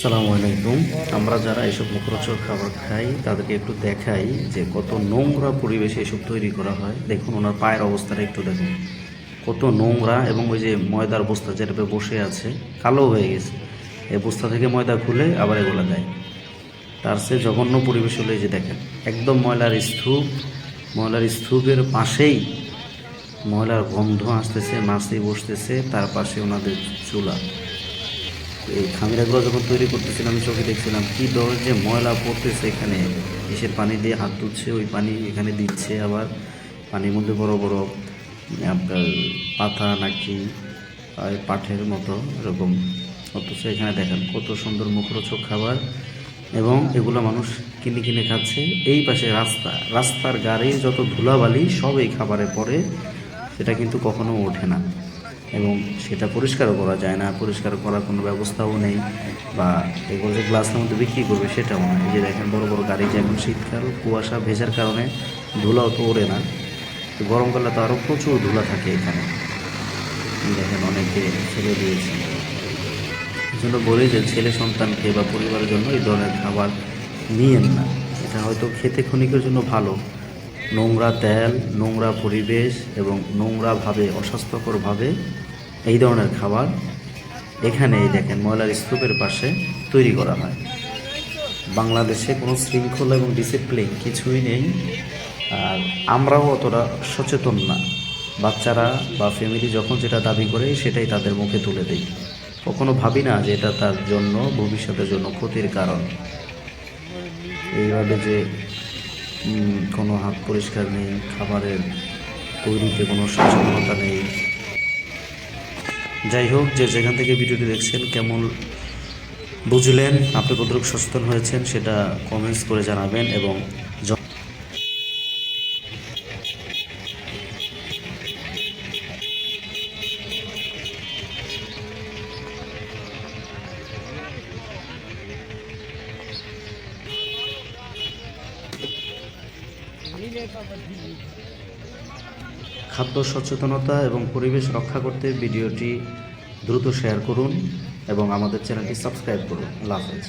আসসালামু আলাইকুম। আমরা যারা এসব মুখরোচক খাবার খাই তাদেরকে একটু দেখাই যে কত নোংরা পরিবেশে এসব তৈরি করা হয়। দেখুন ওনার পায়ের অবস্থাটা একটু দেখুন, কত নোংরা। এবং ওই যে ময়দার বস্তা যেটাতে বসে আছে কালো হয়ে গেছে, এই বস্তা থেকে ময়দা খুলে আবার এগুলো দেয়। তার চেয়ে জঘন্য পরিবেশ হলে এই যে দেখেন, একদম ময়লার স্তূপের পাশেই ময়লার গন্ধ আসতেছে, মাছি বসতেছে, তার পাশে ওনাদের চুলা। এই খামিরাগুলো যখন তৈরি করতেছিলাম আমি চোখে দেখছিলাম কী ধরনের যে ময়লা পড়তেছে এখানে। এসে পানি দিয়ে হাত ধুচ্ছে, ওই পানি এখানে দিচ্ছে, আবার পানির মধ্যে বড় বড় আপনার পাতা নাকি পাঠের মতো এরকম। অথচ এখানে দেখেন কত সুন্দর মুখরোচক খাবার, এবং এগুলো মানুষ কিনে কিনে খাচ্ছে। এই পাশে রাস্তার গাড়ির যত ধুলাবালি সব এই খাবারে পড়ে, সেটা কিন্তু কখনো ওঠে না, এবং সেটা পরিষ্কারও করা যায় না, পরিষ্কার করার কোনো ব্যবস্থাও নেই। বা এগুলো যে গ্লাসের মধ্যে বিক্রি করবে সেটাও না। এই যে দেখেন বড় বড় গাড়ি, যে এখন শীতকাল, কুয়াশা ভেজার কারণে ধুলাও তো ওড়ে না, তো গরমকালে তো আরও প্রচুর ধুলা থাকে এখানে। দেখেন অনেকে ছেড়ে দিয়েছে। এই জন্য বলি যে ছেলে সন্তানকে বা পরিবারের জন্য এই ধরনের খাবার নিয়েন না। এটা হয়তো খেতে ক্ষণিকের জন্য ভালো, নোংরা তেল, নোংরা পরিবেশ এবং নোংরাভাবে, অস্বাস্থ্যকরভাবে এই ধরনের খাবার এখানে এই দেখেন ময়লার স্তূপের পাশে তৈরি করা হয়। বাংলাদেশে কোনো শৃঙ্খলা এবং ডিসিপ্লিন কিছুই নেই, আর আমরাও অতটা সচেতন না। বাচ্চারা বা ফ্যামিলি যখন যেটা দাবি করে সেটাই তাদের মুখে তুলে দেয়, কখনো ভাবি না যে এটা তার জন্য ভবিষ্যতের জন্য ক্ষতির কারণ। এইভাবে যে কোনো হাত পরিষ্কার নেই, খাবারের তৈরিতে কোনো সচেতনতা নেই। যাই হোক, যে যেখান থেকে ভিডিওটি দেখছেন কেমন বুঝলেন, আপনি কতটুকু সচেতন হয়েছেন সেটা কমেন্টস করে জানাবেন। এবং খাদ্য সচেতনতা এবং পরিবেশ রক্ষা করতে ভিডিওটি দ্রুত শেয়ার করুন এবং আমাদের চ্যানেলটি সাবস্ক্রাইব করুন। আল্লাহ হাফেজ।